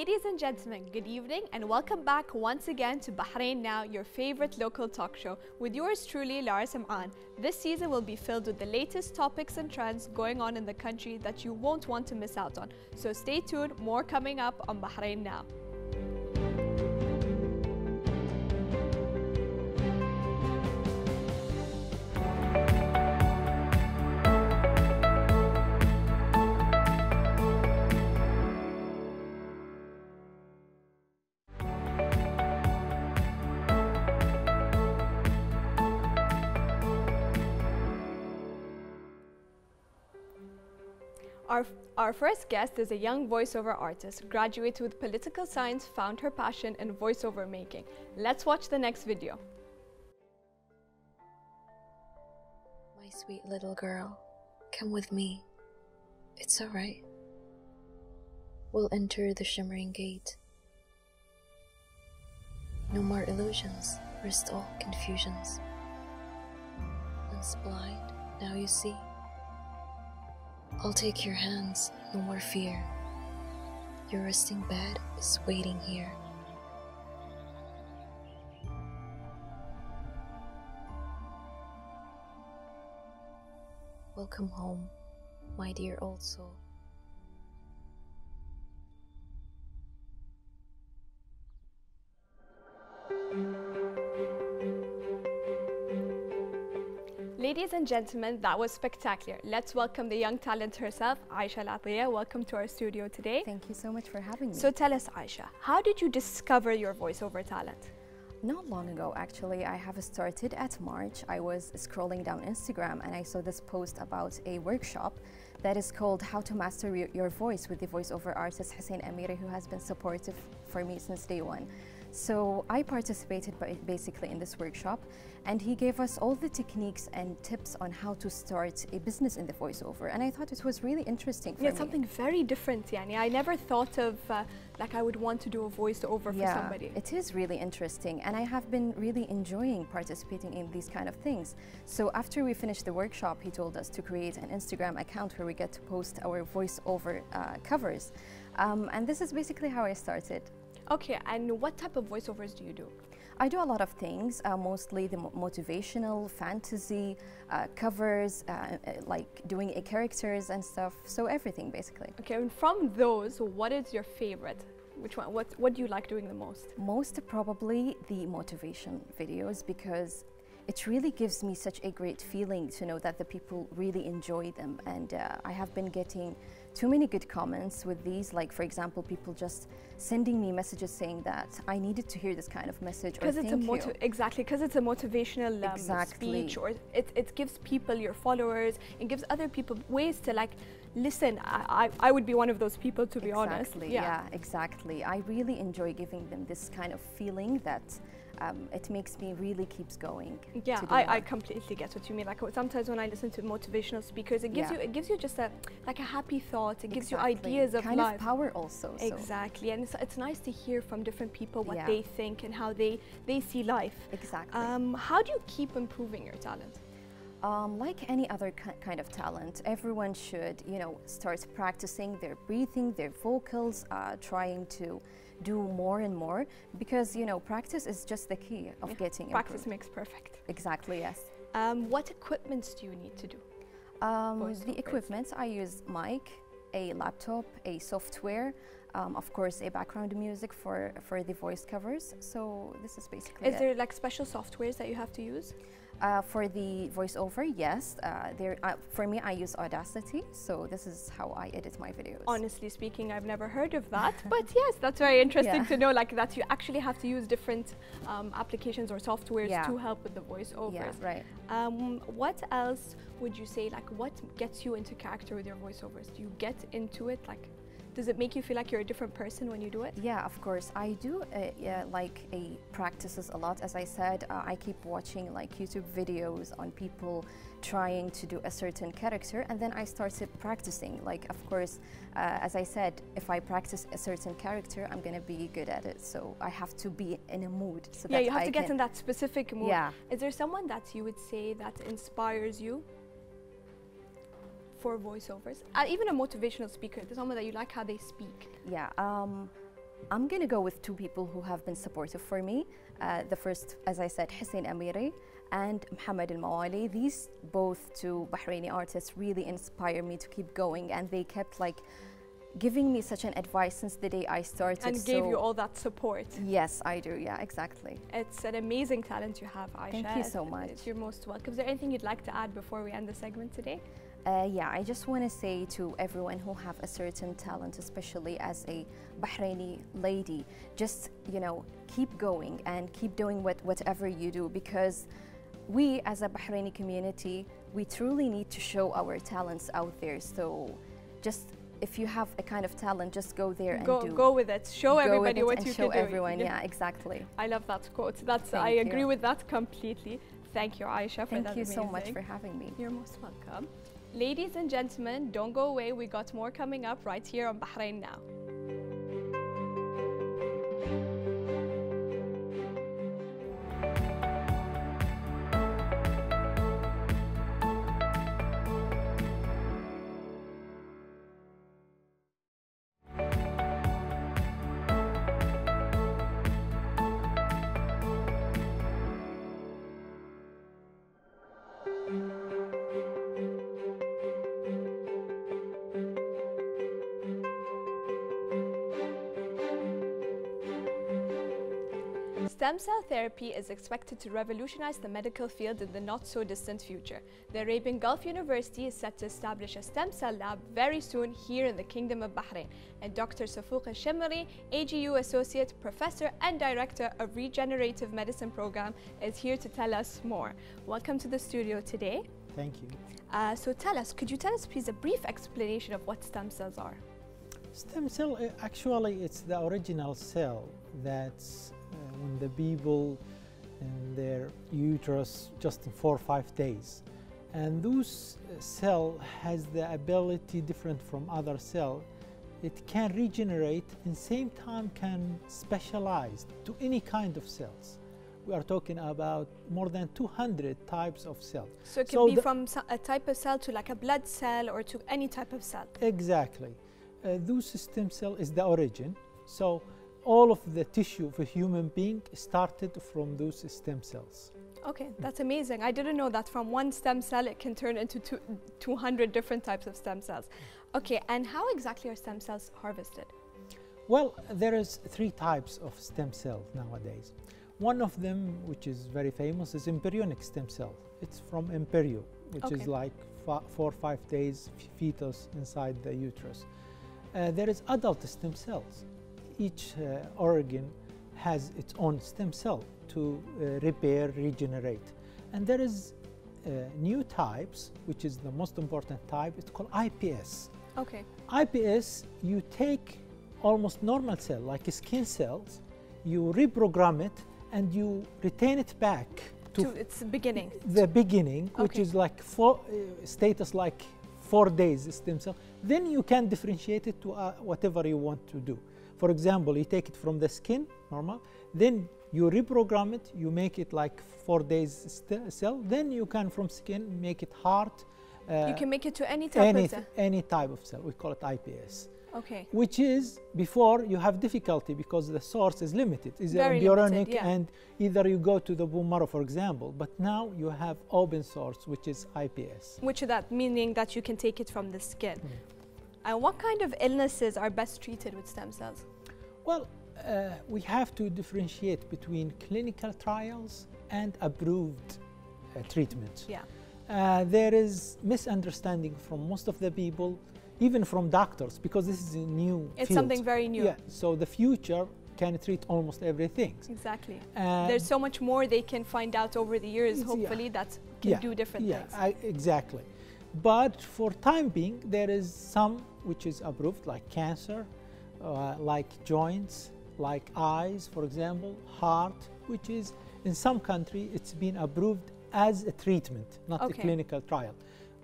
Ladies and gentlemen, good evening and welcome back once again to Bahrain Now, your favorite local talk show with yours truly, Lara Sam'an. This season will be filled with the latest topics and trends going on in the country that you won't want to miss out on. So stay tuned, more coming up on Bahrain Now. Our first guest is a young voiceover artist, graduated with political science, found her passion in voiceover making. Let's watch the next video. My sweet little girl, come with me. It's all right. We'll enter the shimmering gate. No more illusions, rest all confusions. Once blind, now you see. I'll take your hands, no more fear. Your resting bed is waiting here. Welcome home, my dear old soul. Ladies and gentlemen, that was spectacular. Let's welcome the young talent herself, Aisha Latiya. Welcome to our studio today. Thank you so much for having me. So tell us, Aisha, how did you discover your voiceover talent? Not long ago, actually, I have started at March. I was scrolling down Instagram and I saw this post about a workshop that is called How to Master Your Voice with the voiceover artist Hussein Amiri, who has been supportive for me since day one. So I participated basically in this workshop, and he gave us all the techniques and tips on how to start a business in the voiceover, and I thought it was really interesting for me. Yeah, something very different, Yani. I never thought of like I would want to do a voiceover for somebody. It is really interesting, and I have been really enjoying participating in these kind of things. So after we finished the workshop, he told us to create an Instagram account where we get to post our voiceover covers, and this is basically how I started. Okay, and what type of voiceovers do you do? I do a lot of things, mostly the motivational, fantasy, covers, like doing characters and stuff, so everything basically. Okay, and from those, what is your favorite? Which one? What do you like doing the most? Most probably the motivation videos, because it really gives me such a great feeling to know that the people really enjoy them, and I have been getting too many good comments with these, like for example people just sending me messages saying that I needed to hear this kind of message, or thank you. Exactly, because it's a motivational speech, or it gives people, your followers, it gives other people ways to like listen. I would be one of those people, to be honest. Yeah, exactly. I really enjoy giving them this kind of feeling that it makes me really keeps going. Yeah, I completely get what you mean. Like sometimes when I listen to motivational speakers, it gives you just a happy thought. It gives you ideas of kind life. Of power also. Exactly, and it's nice to hear from different people what they think and how they see life. Exactly. How do you keep improving your talent? Like any other kind of talent, everyone should, start practicing their breathing, their vocals, trying to do more and more, because, practice is just the key of getting practice improved. Makes perfect. Exactly, yes. What equipments do you need to do? The equipment, I use mic, a laptop, a software, of course a background music for the voice covers. So this is basically Is there like special softwares that you have to use? For the voiceover, yes. For me, I use Audacity, so this is how I edit my videos. Honestly speaking, I've never heard of that, but yes, that's very interesting to know, like that you actually have to use different applications or softwares to help with the voiceovers. Yeah, right. What else would you say, like what gets you into character with your voiceovers? Do you get into it, like does it make you feel like you're a different person when you do it? Yeah, of course. I do practices a lot. As I said, I keep watching like YouTube videos on people trying to do a certain character, and then I started practicing. Like, of course, as I said, if I practice a certain character, I'm going to be good at it. So I have to be in a mood. So yeah, you have to get in that specific mood. Yeah. Is there someone that you would say that inspires you for voiceovers? Even a motivational speaker, there's someone that you like how they speak. Yeah, I'm going to go with two people who have been supportive for me. The first, as I said, Hussein Amiri and Mohammed Al Mawali. These both two Bahraini artists really inspire me to keep going, and they kept like giving me such an advice since the day I started. And gave you all that support. Yes, I do. Yeah, exactly. It's an amazing talent you have, Aisha. Thank you so much. You're most welcome. Is there anything you'd like to add before we end the segment today? Yeah, I just want to say to everyone who have a certain talent, especially as a Bahraini lady, just, you know, keep going and keep doing whatever you do, because we as a Bahraini community, we truly need to show our talents out there. So just, if you have a kind of talent, just go there and go with it. Show everybody what you can do. Show everyone, yeah, exactly. I love that quote. I agree with that completely. Thank you, Aisha, for that. Thank you so much for having me. You're most welcome. Ladies and gentlemen, don't go away. We got more coming up right here on Bahrain Now. Stem cell therapy is expected to revolutionize the medical field in the not-so-distant future. The Arabian Gulf University is set to establish a stem cell lab very soon here in the Kingdom of Bahrain. And Dr. Safouq Al-Shemri, AGU Associate Professor and Director of Regenerative Medicine Program, is here to tell us more. Welcome to the studio today. Thank you. So could you tell us please a brief explanation of what stem cells are? Stem cell, actually, it's the original cell that's when the people in their uterus just in 4 or 5 days. And those cell has the ability different from other cell. It can regenerate and same time can specialize to any kind of cells. We are talking about more than 200 types of cells. So it can be from a type of cell to like a blood cell or to any type of cell? Exactly. Those stem cell is the origin. So all of the tissue of a human being started from those stem cells. Okay, that's amazing. I didn't know that from one stem cell it can turn into 200 different types of stem cells. Okay, and how exactly are stem cells harvested? Well, there is 3 types of stem cells nowadays. One of them, which is very famous, is embryonic stem cell. It's from embryo, which is like 4 or 5 days fetus inside the uterus. There is adult stem cells. Each organ has its own stem cell to repair, regenerate. And there is new types, which is the most important type. It's called iPS. Okay. iPS, you take almost normal cell, like skin cells, you reprogram it, and you retain it back to its beginning. The beginning, which is like status like 4 days stem cell. Then you can differentiate it to whatever you want to do. For example, you take it from the skin, normal, then you reprogram it, you make it like 4 days cell, then you can from skin make it heart. You can make it to any type of cell? Any type of cell, we call it iPS. Okay. Which is, before you have difficulty because the source is limited. It's embryonic and either you go to the bone marrow, for example, but now you have open source, which is iPS. Which is that, meaning that you can take it from the skin. And what kind of illnesses are best treated with stem cells? Well, we have to differentiate between clinical trials and approved treatments. Yeah. There is misunderstanding from most of the people, even from doctors, because this is a new It's field. something very new. Yeah, so the future can treat almost everything. Exactly. There's so much more they can find out over the years, hopefully, that can do different things. Exactly. But for time being, there is some which is approved, like cancer, like joints, like eyes, for example, heart, which is in some country it's been approved as a treatment, not a clinical trial.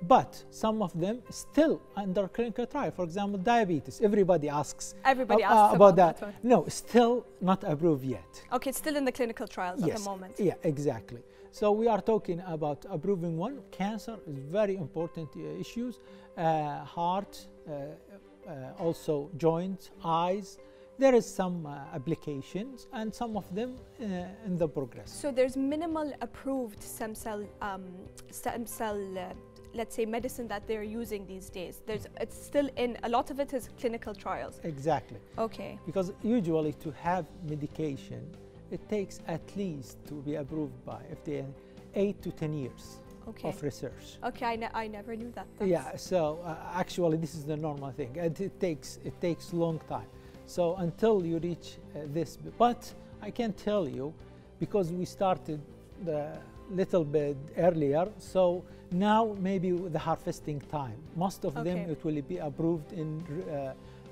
But some of them still under clinical trial. For example, diabetes. Everybody asks about that. No, still not approved yet. Okay, it's still in the clinical trials at the moment. Yeah, exactly. So we are talking about approving one. Cancer is very important issues. Heart, also joints, eyes. There is some applications and some of them in the progress. So there's minimal approved stem cell, let's say, medicine that they're using these days. It's still in, a lot of it is clinical trials. Exactly. Okay. Because usually to have medication, it takes at least to be approved by FDA 8 to 10 years of research. Okay, I never knew that. Yeah, so actually this is the normal thing, and it takes long time. So until you reach this, but I can tell you, because we started a little bit earlier, so now maybe the harvesting time, most of them it will be approved in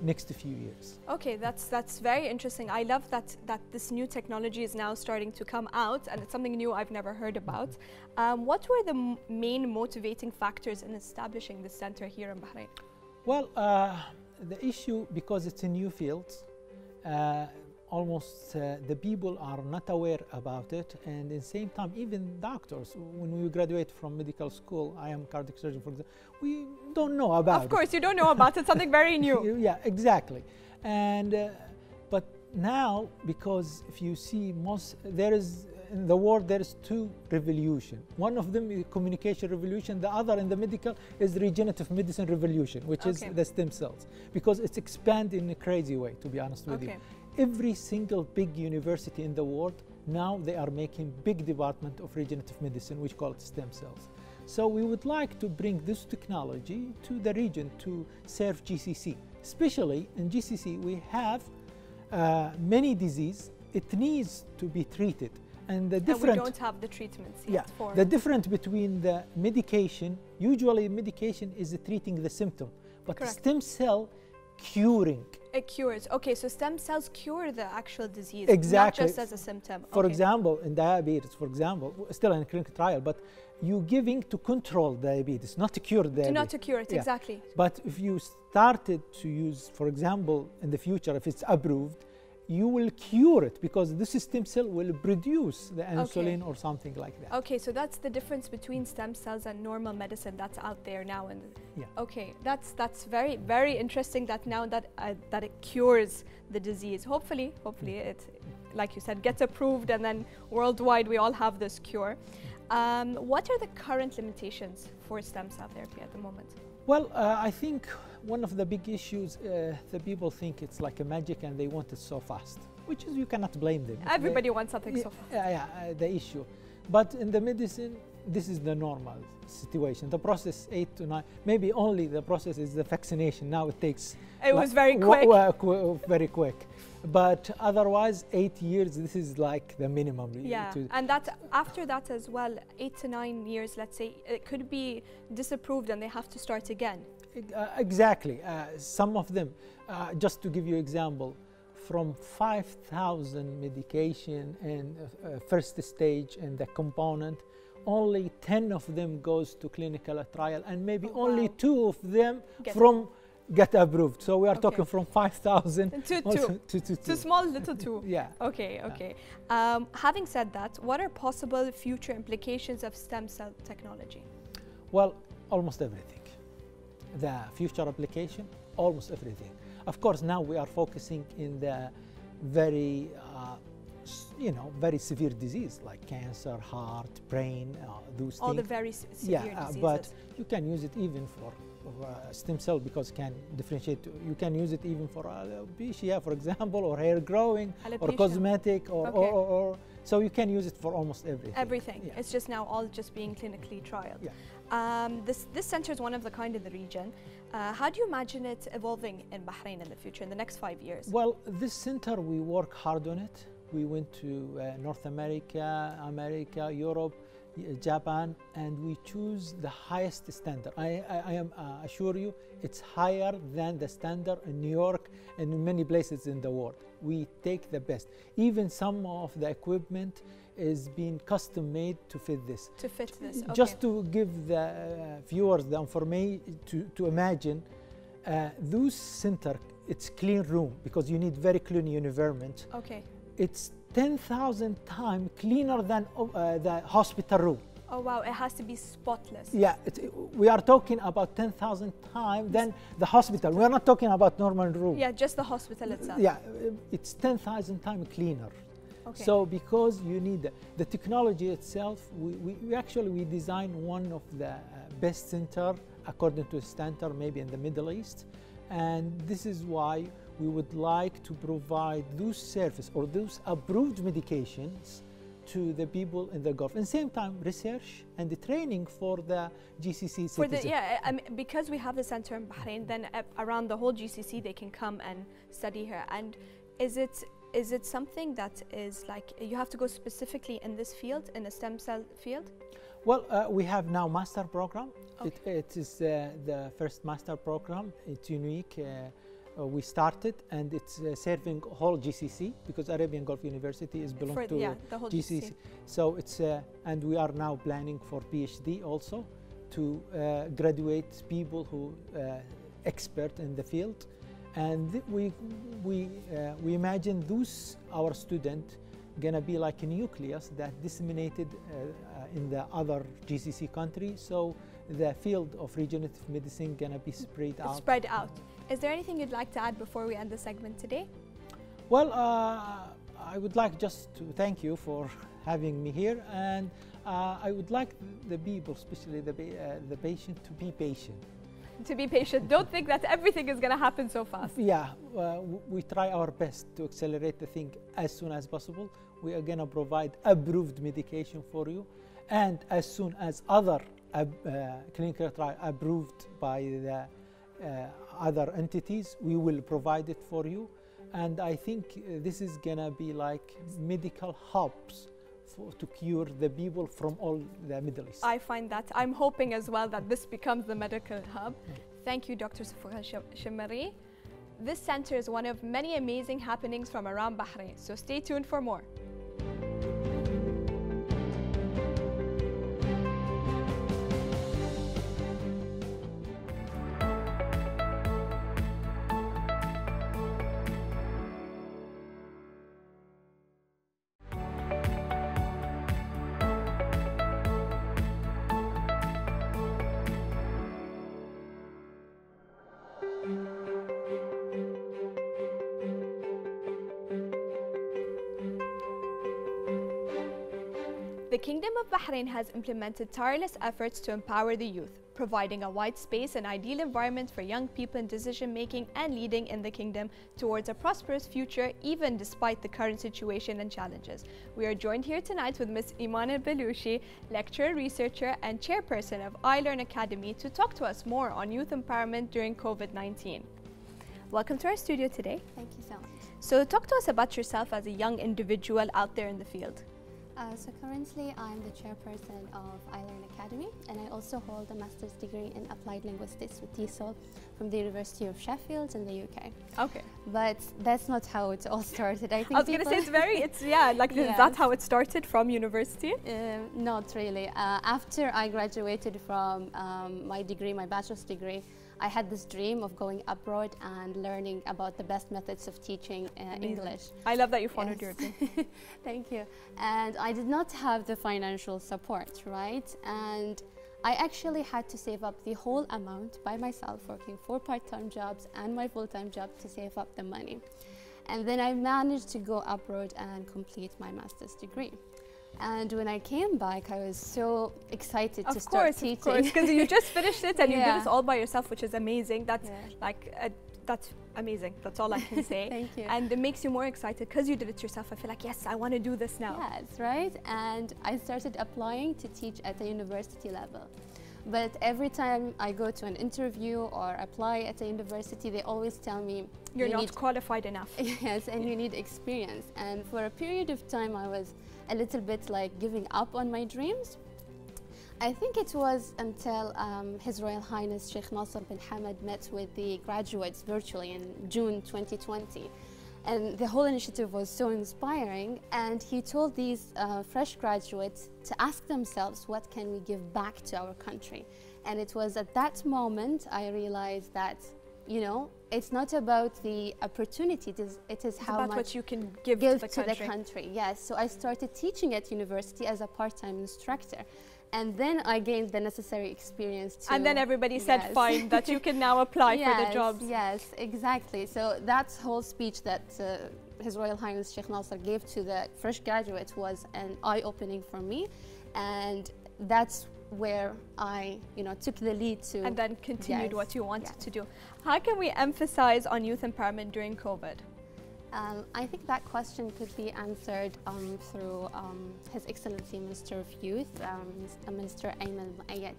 next few years. Okay, that's very interesting. I love that this new technology is now starting to come out, and it's something new I've never heard about. What were the main motivating factors in establishing this center here in Bahrain? Well, the issue, because it's a new field, almost the people are not aware about it, and at the same time, even doctors, when we graduate from medical school, I am cardiac surgeon, for example, we don't know about it. Of course, you don't know about it, something very new. Yeah, exactly. And but now, because if you see there is in the world there is two revolutions. One of them is communication revolution. The other in the medical is regenerative medicine revolution, which is the stem cells, because it's expanded in a crazy way. To be honest with you, every single big university in the world now they are making big department of regenerative medicine, which called stem cells. So we would like to bring this technology to the region to serve GCC. Especially in GCC, we have many diseases. It needs to be treated. And the difference, we don't have the treatments yet for the difference between the medication, usually medication is treating the symptom, but stem cell curing. It cures. Okay, so stem cells cure the actual disease, exactly. Not just as a symptom. For example, in diabetes, for example, still in a clinical trial, but you giving to control diabetes, not to cure diabetes. Not to cure it, exactly. But if you started to use, for example, in the future, if it's approved, you will cure it, because this stem cell will produce the insulin or something like that. Okay, so that's the difference between stem cells and normal medicine that's out there now. And okay, that's very, very interesting that now that it cures the disease. Hopefully it, like you said, gets approved, and then worldwide we all have this cure. What are the current limitations for stem cell therapy at the moment? Well, I think one of the big issues, the people think it's like a magic and they want it so fast, which is, you cannot blame them. Everybody wants something so fast. The issue. But in the medicine, this is the normal situation. The process 8 to 9, maybe only the process is the vaccination. Now it takes... It was very quick. Very quick. But otherwise, 8 years, this is like the minimum. Yeah, and that after that as well, 8 to 9 years, let's say, it could be disapproved and they have to start again. Exactly. Some of them, just to give you an example, from 5,000 medication in first stage and the component, only 10 of them goes to clinical trial, and maybe only 2 of them get approved. So we are talking from 5,000 to small little 2. Yeah. Okay. Having said that, what are possible future implications of stem cell technology? Well, almost everything. The future application, almost everything. Of course, now we are focusing in the very, very severe disease like cancer, heart, brain, those things. All the very severe diseases. But you can use it even for stem cell, because can differentiate. You can use it even for alopecia, for example, or hair growing, or cosmetic, or so you can use it for almost everything. Everything. Yeah. It's just now all just being clinically trialed. Yeah. This center is one of the kind in the region. How do you imagine it evolving in Bahrain in the future, in the next 5 years? Well, this center, we work hard on it. We went to North America, Europe, Japan, and we choose the highest standard. I am assure you, it's higher than the standard in New York and in many places in the world. We take the best. Even some of the equipment is being custom made to fit this. To fit this, okay. Just to give the viewers the information to imagine, those center, it's clean room, because you need very clean environment. Okay. It's 10,000 times cleaner than the hospital room. Oh wow, it has to be spotless. Yeah, we are talking about 10,000 times than the hospital. We are not talking about normal room. Yeah, just the hospital itself. Yeah, it's 10,000 times cleaner. Okay. So because you need the technology itself, we design one of the best center according to standard maybe in the Middle East, and this is why we would like to provide those services or those approved medications to the people in the Gulf. At the same time, research and the training for the GCC citizens. I mean, because we have a center in Bahrain, then around the whole GCC they can come and study here. And is it something that is like you have to go specifically in this field, in the stem cell field? Well, we have now master program. Okay. It is the first master program. It's unique. We started, and it's serving whole GCC because Arabian Gulf University is belong to the whole GCC. So it's and we are now planning for PhD also to graduate people who expert in the field, and we imagine those our student gonna be like a nucleus that disseminated in the other GCC countries. So the field of regenerative medicine gonna be spread out. Spread out. Is there anything you'd like to add before we end the segment today? Well, I would like just to thank you for having me here, and I would like the people, especially the patient, to be patient. To be patient. Don't think that everything is going to happen so fast. Yeah, we try our best to accelerate the thing as soon as possible. We are going to provide approved medication for you, and as soon as other clinical trial approved by the other entities, we will provide it for you. And I think this is gonna be like medical hubs to cure the people from all the Middle East. I find that. I'm hoping as well that this becomes the medical hub. Thank you, Dr. Safouha Shemari. This center is one of many amazing happenings from around Bahrain, so stay tuned for more. The Kingdom of Bahrain has implemented tireless efforts to empower the youth, providing a wide space and ideal environment for young people in decision-making and leading in the kingdom towards a prosperous future, even despite the current situation and challenges. We are joined here tonight with Ms. Iman al-Balushi, lecturer, researcher, and chairperson of iLearn Academy, to talk to us more on youth empowerment during COVID-19. Welcome to our studio today. Thank you so much. So talk to us about yourself as a young individual out there in the field. So currently I'm the chairperson of iLearn Academy, and I also hold a master's degree in applied linguistics with TESOL from the University of Sheffield in the UK. Okay. But that's not how it all started. I think I was going to say is that how it started from university? Not really. After I graduated from my degree, my bachelor's degree, I had this dream of going abroad and learning about the best methods of teaching English. I love that you followed your dream. Thank you. And I did not have the financial support, right? And I actually had to save up the whole amount by myself, working 4 part-time jobs and my full-time job to save up the money. And then I managed to go abroad and complete my master's degree. And when I came back, I was so excited to start teaching. Of course, because you just finished it and you did this all by yourself, which is amazing. That's that's amazing. That's all I can say. Thank you. And it makes you more excited because you did it yourself. I feel like, yes, I want to do this now. Yes, right. And I started applying to teach at the university level. But every time I go to an interview or apply at a university, they always tell me, you're not qualified enough. Yes, and you need experience. And for a period of time, I was a little bit like giving up on my dreams. I think it was until His Royal Highness Sheikh Nasser bin Hamad met with the graduates virtually in June 2020. And the whole initiative was so inspiring, and he told these fresh graduates to ask themselves, what can we give back to our country? And it was at that moment I realized that, you know, it's not about the opportunity, it is how about much what you can give to the country. Yes, so I started teaching at university as a part-time instructor. And then I gained the necessary experience to... And then everybody said, fine, that you can now apply for the jobs. Yes, exactly. So that whole speech that His Royal Highness Sheikh Nasser gave to the fresh graduates was an eye-opening for me. And that's where I, took the lead to... And then continued what you wanted to do. How can we emphasize on youth empowerment during COVID? I think that question could be answered through His Excellency Minister of Youth, Minister Ayman Al-Muayyad.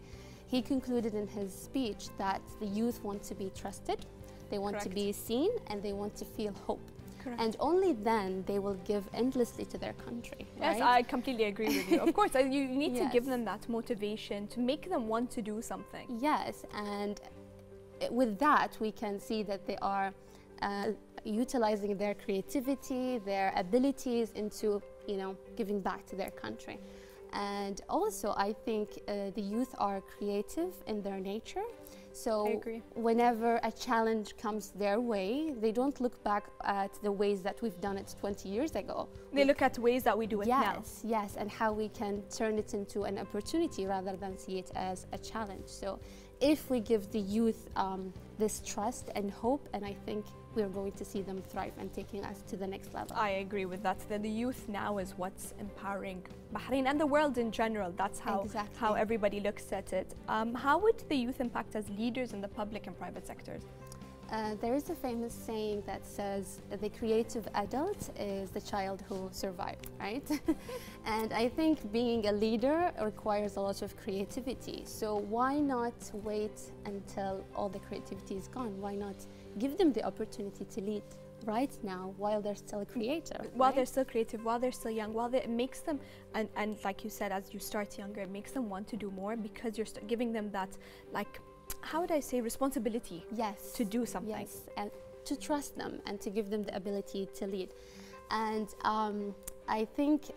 He concluded in his speech that the youth want to be trusted, they want to be seen, and they want to feel hope. Correct. And only then they will give endlessly to their country. Yes, right? I completely agree with you. Of course, you need to give them that motivation to make them want to do something. Yes, and with that we can see that they are utilizing their creativity, their abilities into, giving back to their country. And also, I think the youth are creative in their nature. So whenever a challenge comes their way, they don't look back at the ways that we've done it 20 years ago. They look at ways that we do it now. Yes, and how we can turn it into an opportunity rather than see it as a challenge. So if we give the youth this trust and hope, and I think we're going to see them thrive and taking us to the next level. I agree with that. The youth now is what's empowering Bahrain and the world in general. That's how everybody looks at it. How would the youth impact as leaders in the public and private sectors? There is a famous saying that says the creative adult is the child who survived, right? And I think being a leader requires a lot of creativity. So why not wait until all the creativity is gone? Why not give them the opportunity to lead right now while they're still creative? While they're still creative, while they're still young, it makes them, and like you said, as you start younger, it makes them want to do more because you're giving them that, how would I say, responsibility to do something. Yes, and to trust them and to give them the ability to lead. And I think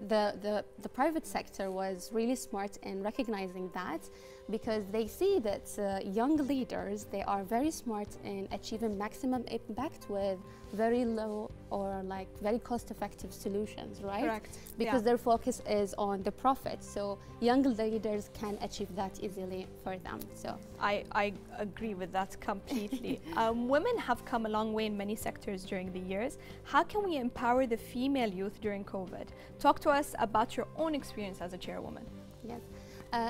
the private sector was really smart in recognizing that, because they see that young leaders, they are very smart in achieving maximum impact with very low or very cost-effective solutions, right? Correct. Because their focus is on the profit. So young leaders can achieve that easily for them. So I agree with that completely. Women have come a long way in many sectors during the years. How can we empower the female youth during COVID? Talk to us about your own experience as a chairwoman. Yes.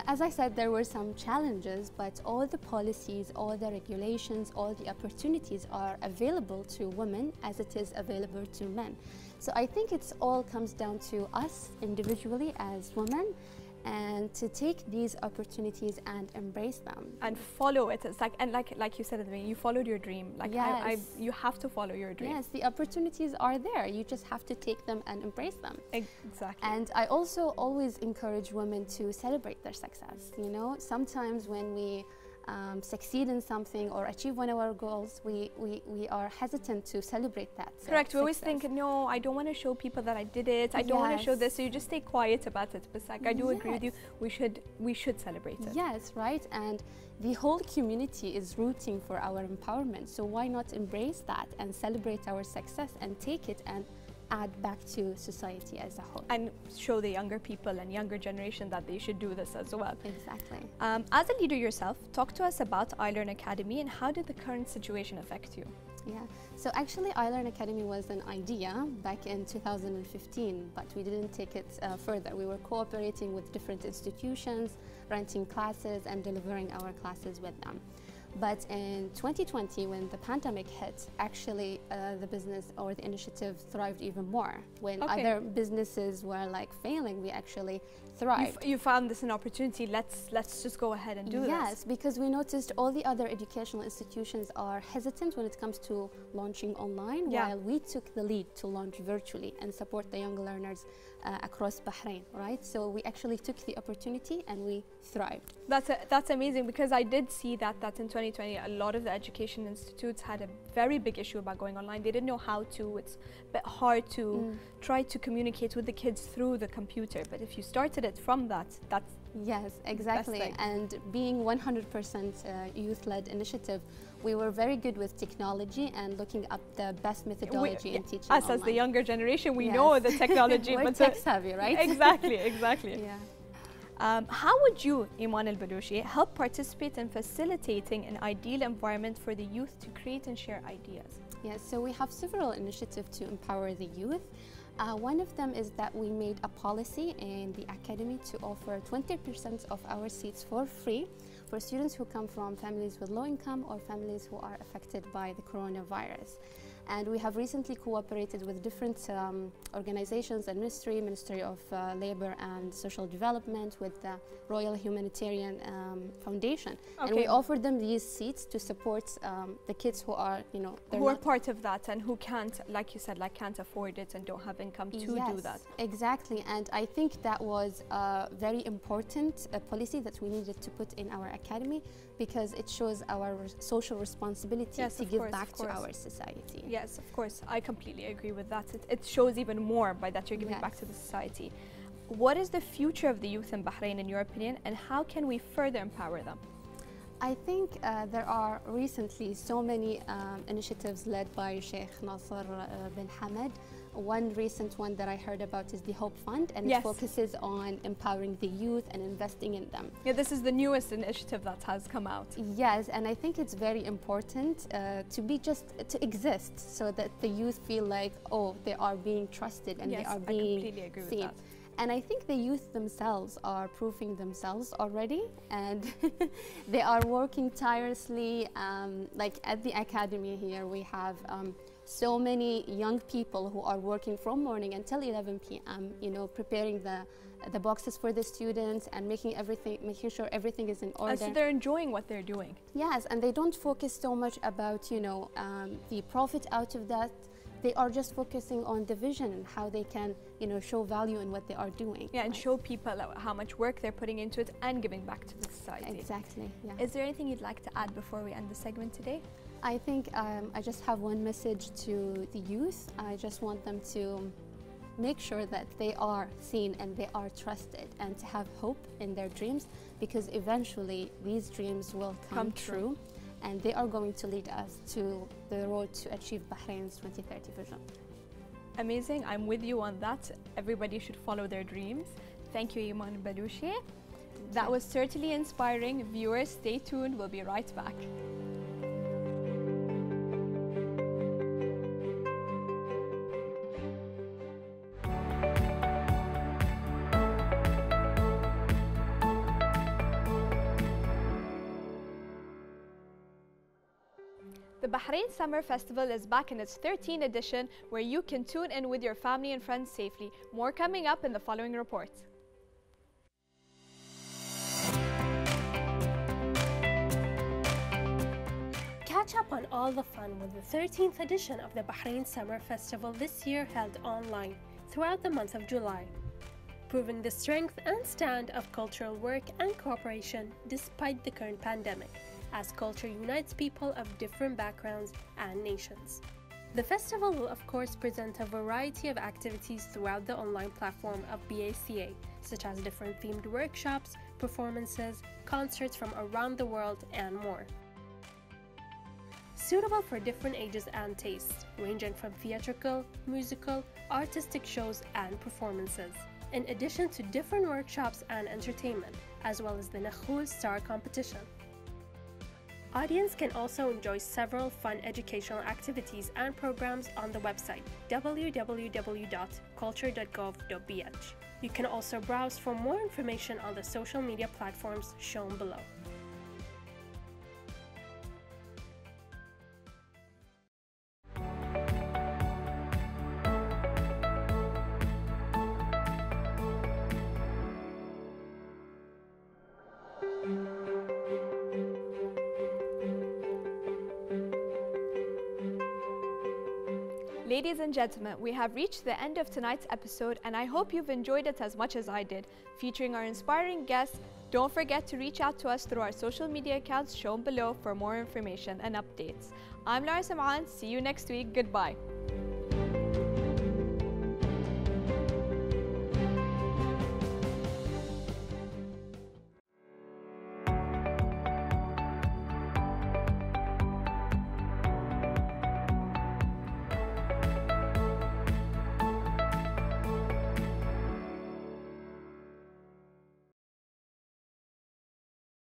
As I said, there were some challenges, but all the policies, all the regulations, all the opportunities are available to women as it is available to men. So I think it's all comes down to us individually as women, and to take these opportunities and embrace them and follow it. It's like you said at the beginning, you followed your dream. You have to follow your dream. Yes, the opportunities are there. You just have to take them and embrace them. Exactly. And I also always encourage women to celebrate their success. Sometimes when we succeed in something or achieve one of our goals, we are hesitant to celebrate that. Correct. We always think, no, I don't want to show people that I did it. I don't want to show this. So you just stay quiet about it. But I do agree with you. We should celebrate it. Yes, right. And the whole community is rooting for our empowerment. So why not embrace that and celebrate our success and take it and add back to society as a whole. And show the younger people and younger generation that they should do this as well. Exactly. As a leader yourself, talk to us about iLearn Academy and how did the current situation affect you? Yeah, so actually iLearn Academy was an idea back in 2015, but we didn't take it further. We were cooperating with different institutions, renting classes and delivering our classes with them. But in 2020, when the pandemic hit, actually the business or the initiative thrived even more. When other businesses were failing, we actually thrived. You found this an opportunity. Let's just go ahead and do this. Yes, because we noticed all the other educational institutions are hesitant when it comes to launching online, while we took the lead to launch virtually and support the young learners across Bahrain, right? So we actually took the opportunity and we thrived. That's amazing, because I did see that in 2020 a lot of the education institutes had a very big issue about going online. They didn't know how to. It's a bit hard to try to communicate with the kids through the computer. But if you started it from that's yes, exactly. And being 100% youth-led initiative, we were very good with technology and looking up the best methodology in teaching us online. As the younger generation, we know the technology. We're tech savvy, right? Exactly. Yeah. How would you, Iman al-Balushi, help participate in facilitating an ideal environment for the youth to create and share ideas? Yes, so we have several initiatives to empower the youth. One of them is that we made a policy in the academy to offer 20% of our seats for free for students who come from families with low income or families who are affected by the coronavirus. And we have recently cooperated with different organizations and Ministry of Labor and Social Development, with the Royal Humanitarian Foundation. Okay. And we offered them these seats to support the kids who are, who are part of that and who can't, like you said, can't afford it and don't have income to do that. Exactly. And I think that was a very important policy that we needed to put in our academy, because it shows our social responsibility to give back to our society. Yes, of course. I completely agree with that. It shows even more by that you're giving back to the society. What is the future of the youth in Bahrain, in your opinion, and how can we further empower them? I think there are recently so many initiatives led by Sheikh Nasser bin Hamad. One recent one that I heard about is the Hope Fund, and it focuses on empowering the youth and investing in them. Yeah, this is the newest initiative that has come out. Yes, and I think it's very important to exist, so that the youth feel like, oh, they are being trusted and they are being completely agree seen. with that. And I think the youth themselves are proving themselves already, and they are working tirelessly. Like at the academy here, we have so many young people who are working from morning until 11 p.m. Preparing the boxes for the students and making sure everything is in order. So they're enjoying what they're doing. Yes, and they don't focus so much about the profit out of that. They are just focusing on the vision and how they can, show value in what they are doing. Yeah, and show people how much work they're putting into it and giving back to the society. Exactly, yeah. Is there anything you'd like to add before we end the segment today? I think I just have one message to the youth. I just want them to make sure that they are seen and they are trusted, and to have hope in their dreams, because eventually these dreams will come true. And they are going to lead us to the road to achieve Bahrain's 2030 vision. Amazing. I'm with you on that. Everybody should follow their dreams. Thank you, Iman Balushi. That was certainly inspiring. Viewers, stay tuned. We'll be right back. The Bahrain Summer Festival is back in its 13th edition, where you can tune in with your family and friends safely. More coming up in the following report. Catch up on all the fun with the 13th edition of the Bahrain Summer Festival, this year held online throughout the month of July, proving the strength and stand of cultural work and cooperation despite the current pandemic, as culture unites people of different backgrounds and nations. The festival will of course present a variety of activities throughout the online platform of BACA, such as different themed workshops, performances, concerts from around the world, and more. Suitable for different ages and tastes, ranging from theatrical, musical, artistic shows, and performances, in addition to different workshops and entertainment, as well as the Nakhul Star competition. Audience can also enjoy several fun educational activities and programs on the website www.culture.gov.bh. You can also browse for more information on the social media platforms shown below. Ladies and gentlemen, we have reached the end of tonight's episode, and I hope you've enjoyed it as much as I did. Featuring our inspiring guests, don't forget to reach out to us through our social media accounts shown below for more information and updates. I'm Lara Sam'an. See you next week. Goodbye.